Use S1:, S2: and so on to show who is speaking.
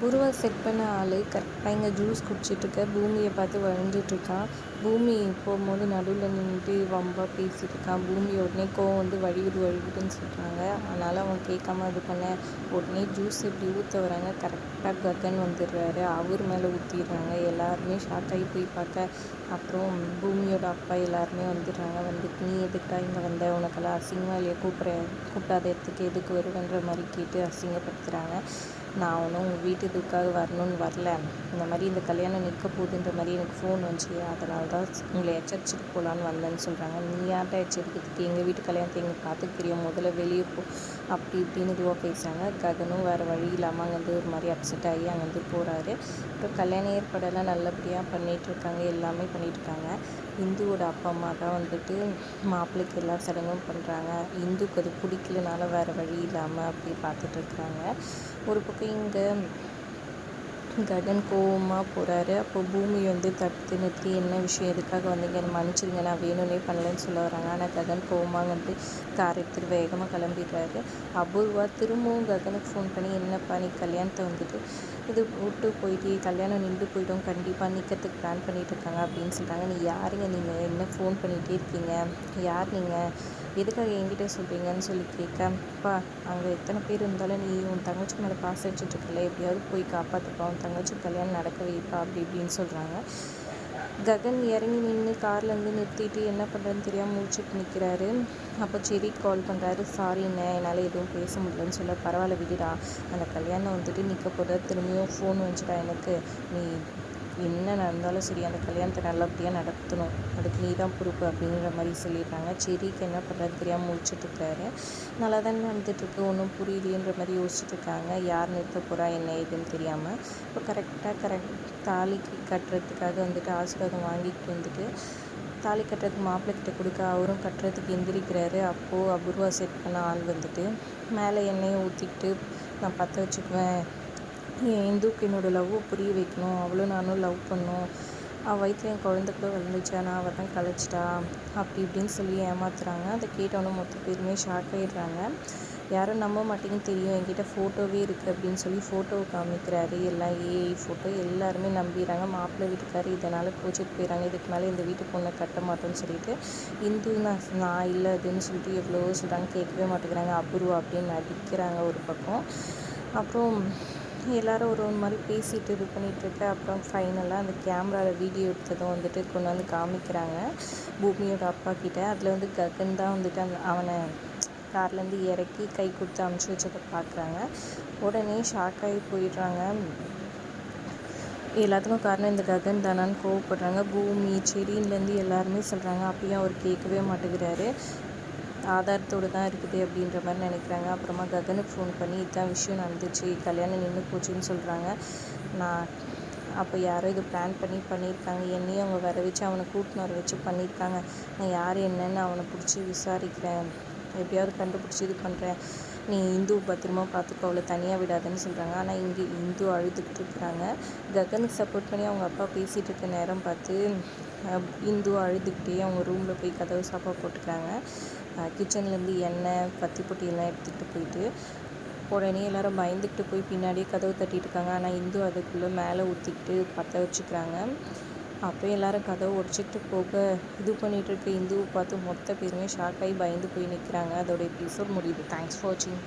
S1: உருவா செட் பண்ண ஆள் கரெக்டாக இங்கே ஜூஸ் குடிச்சிட்ருக்க பூமியை பார்த்து வழிஞ்சிட்ருக்கான். பூமி போகும்போது நடுவில் நின்றுட்டு வம்பாக பேசிகிட்டு இருக்கான். பூமி உடனே கோவம் வந்து வழிவிடுன்னு சொல்கிறாங்க. அதனால் அவன் கேட்காம இது பண்ண உடனே ஜூஸ் இப்படி ஊற்ற வராங்க. கரெக்டாக ககன் வந்துடுறாரு. அவர் மேலே ஊற்றிடுறாங்க. எல்லாருமே ஷாக் ஆகி போய் பார்க்க அப்புறம் பூமியோட அப்பா எல்லாருமே வந்துடுறாங்க. வந்துட்டு நீ எதுக்கிட்டா இங்கே வந்த, உனக்கெல்லாம் அசிங்கமாக இல்லையா, கூப்பிடாத இடத்துக்கு எதுக்கு வருவன்ற மாதிரி கேட்டு அசிங்கப்படுத்துகிறாங்க. நான் ஒன்றும் உங்கள் வீட்டுக்காக வரணும்னு வரல, இந்த மாதிரி இந்த கல்யாணம் நிற்க போகுதுன்ற மாதிரி எனக்கு ஃபோன் வந்துச்சு, அதனால தான் உங்களை எச்சரிச்சுட்டு போகலான்னு வந்தேன்னு சொல்கிறாங்க. நீ யார்கிட்ட எச்சரிக்கிறதுக்கு, எங்கள் வீட்டு கல்யாணத்தை எங்களுக்கு பார்த்துக்க தெரியும், முதல்ல வெளியே போ அப்படி இப்படின்னு இதுவாக பேசுகிறாங்க. ககனும் வேறு வழி இல்லாமல் அங்கேருந்து ஒரு மாதிரி அப்செட் ஆகி அங்கேருந்து போகிறாரு. அப்புறம் கல்யாண ஏற்பாடெல்லாம் நல்லபடியாக பண்ணிகிட்ருக்காங்க, எல்லாமே பண்ணிகிட்ருக்காங்க. இந்துவோட அப்பா அம்மா தான் வந்துட்டு மாப்பிள்ளைக்கு எல்லா சடங்கும் பண்ணுறாங்க. இந்துக்கு அது பிடிக்கலனால வேறு வழி இல்லாமல் அப்படி பார்த்துட்ருக்குறாங்க. ஒரு பக்கம் இங்கே ககன் கோவமாக போகிறாரு. அப்போ பூமி வந்து தடுத்து நிறுத்தி என்ன விஷயம், எதுக்காக வந்தீங்க, மன்னிச்சிருங்க, நான் வேணும்னே பண்ணலன்னு சொல்ல வராங்க. ஆனால் ககன் கோவமாக வந்து கார் எடுத்துகிட்டு வேகமாக கிளம்பிடுறாரு. அபூர்வா திரும்பவும் ககனுக்கு ஃபோன் பண்ணி என்னப்பா நீ கல்யாணத்தை வந்துட்டு இது விட்டு போயிட்டு கல்யாணம் நின்று போயிட்டோம், கண்டிப்பாக நிற்கிறதுக்கு பிளான் பண்ணிகிட்டு இருக்காங்க அப்படின்னு சொல்கிறாங்க. நீ யாருங்க, நீங்கள் என்ன ஃபோன் பண்ணிகிட்டே இருக்கீங்க, யார் நீங்கள், எதுக்காக என்கிட்ட சொல்கிறீங்கன்னு சொல்லி கேட்கப்பா, அங்கே எத்தனை பேர் இருந்தாலும் நீ உன் தங்கச்சி மேலே பாசம் வச்சுட்ருக்கல, எப்படியாவது போய் காப்பாற்றுப்பா, உன் தங்கச்சி கல்யாணம் நடக்க வைப்பா அப்படி இப்படின்னு சொல்கிறாங்க. ககன் இறங்கி நின்று கார்லேருந்து நிறுத்திட்டு என்ன பண்ணுறதுன்னு தெரியாமல் முடிச்சுட்டு நிற்கிறாரு. அப்போ செரி கால் பண்ணுறாரு. சாரிண்ணே, என்னால் எதுவும் பேச முடியலன்னு சொல்ல, பரவாயில்ல விடுடா, அந்த கல்யாணம் வந்துட்டு நிற்க போட திரும்பியும் ஃபோன் வந்துச்சுடா எனக்கு, நீ என்ன நடந்தாலும் சரி அந்த கல்யாணத்தை நல்லபடியாக நடத்தணும், அதுக்கு நீ தான் பொறுப்பு அப்படிங்கிற மாதிரி சொல்லிடுறாங்க. செரிக்கு என்ன பண்ணுறது தெரியாமல் முடிச்சுட்ருக்காரு. நல்லா தானே நடந்துகிட்ருக்கு, ஒன்றும் புரியலையன்ற மாதிரி யோசிச்சுட்ருக்காங்க. யார் நிறுத்த போகிறா என்ன ஏதுன்னு தெரியாமல். இப்போ கரெக்டாக தாலிக்கு கட்டுறதுக்காக வந்துட்டு ஆசீர்வாதம் வாங்கிட்டு வந்துட்டு தாலி கட்டுறதுக்கு மாப்பிள்ளைக்கிட்ட கொடுக்க அவரும் கட்டுறதுக்கு எந்திரிக்கிறாரு. அப்போது அபூர்வா செட் பண்ண ஆள் வந்துட்டு மேலே எண்ணெயை ஊற்றிக்கிட்டு நான் பற்ற வச்சுக்குவேன், என் இந்துக்கு என்னோடய லவ்வை புரிய வைக்கணும், அவளும் நானும் லவ் பண்ணோம், அவள் வயிற்றில் என் குழந்தை கூட வந்துச்சு, ஆனால் அவள் தான் கலைச்சிட்டா அப்படி இப்படின்னு சொல்லி ஏமாத்துறாங்க. அதை கேட்டவொன்னே மொத்த பேருமே ஷாக் ஆகிடுறாங்க. யாரும் நம்ப மாட்டேங்குன்னு தெரியும், என்கிட்ட ஃபோட்டோவே இருக்குது அப்படின்னு சொல்லி ஃபோட்டோவை காமிக்கிறாரு. எல்லாம் ஏஐ ஃபோட்டோ, எல்லாருமே நம்பிடுறாங்க. மாப்பிள்ளை வீட்டுக்காரு இதனால் கோச்சிட்டு போயிடறாங்க. இதுக்கு மேலே இந்த வீட்டு பொண்ணை கட்ட மாட்டோன்னு சொல்லிட்டு இந்து நான் இல்லை அப்படின்னு சொல்லிட்டு எவ்வளோ சொல்கிறாங்க, கேட்கவே மாட்டேங்கிறாங்க. அபூர்வா அப்படின்னு நடிக்கிறாங்க ஒரு பக்கம். அப்புறம் எல்லோரும் ஒரு மாதிரி பேசிகிட்டு இது பண்ணிகிட்ருக்க. அப்புறம் ஃபைனலாக அந்த கேமராவில் வீடியோ எடுத்ததும் வந்துட்டு கொண்டு வந்து காமிக்கிறாங்க பூமியோட அப்பா கிட்டே. அதில் வந்து ககன் தான் வந்துட்டு அவனை கார்லேருந்து இறக்கி கை கொடுத்து அமுச்சு வச்சதை பார்க்குறாங்க. உடனே ஷாக்காகி போயிடுறாங்க. எல்லாத்துக்கும் காரணம் இந்த ககன் தானான்னு கோவப்படுறாங்க. பூமி செடியிலேருந்து எல்லாருமே சொல்கிறாங்க. அப்பயும் அவர் கேட்கவே மாட்டேங்கிறாரு. ஆதாரத்தோடு தான் இருக்குது அப்படின்ற மாதிரி நினைக்கிறாங்க. அப்புறமா ககனுக்கு ஃபோன் பண்ணி இதுதான் விஷயம் நடந்துச்சு, கல்யாணம் நின்று போச்சுன்னு சொல்கிறாங்க. நான் அப்போ யாரோ இது பிளான் பண்ணியிருக்காங்க, என்னையும் அவங்க வர வச்சு அவனை கூட்டின்னு வர வச்சு பண்ணியிருக்காங்க. நான் யார் என்னன்னு அவனை பிடிச்சி விசாரிக்கிறேன், எப்படியாவது கண்டுபிடிச்சி இது பண்ணுறேன், நீ இந்து பத்திரமா பார்த்துக்கோ, அவளை தனியாக விடாதுன்னு சொல்கிறாங்க. ஆனால் இங்கே இந்து அழுதுகிட்டு இருக்கிறாங்க. ககனுக்கு சப்போர்ட் பண்ணி அவங்க அப்பா பேசிகிட்டு இருக்க நேரம் பார்த்து இந்து அழுதுகிட்டே அவங்க ரூமில் போய் கதவு சாப்பாக போட்டுக்கிறாங்க. கிச்சன்லேருந்து எண்ணெய் பத்தி பொட்டி எல்லாம் எடுத்துகிட்டு போயிட்டு உடனே எல்லோரும் பயந்துக்கிட்டு போய் பின்னாடியே கதவு தட்டிட்டு இருக்காங்க. ஆனால் இந்து அதுக்குள்ளே மேலே ஊற்றிக்கிட்டு பற்ற வச்சுக்கிறாங்க. அப்புறம் எல்லோரும் கதவை உடச்சிக்கிட்டு போக இது பண்ணிகிட்ருக்க இந்துவை பார்த்து மொத்த பேருமே ஷாக் ஆகி பயந்து போய் நிற்கிறாங்க. அதோட எபிசோட் முடியுது. தேங்க்ஸ் ஃபார் வாட்சிங்.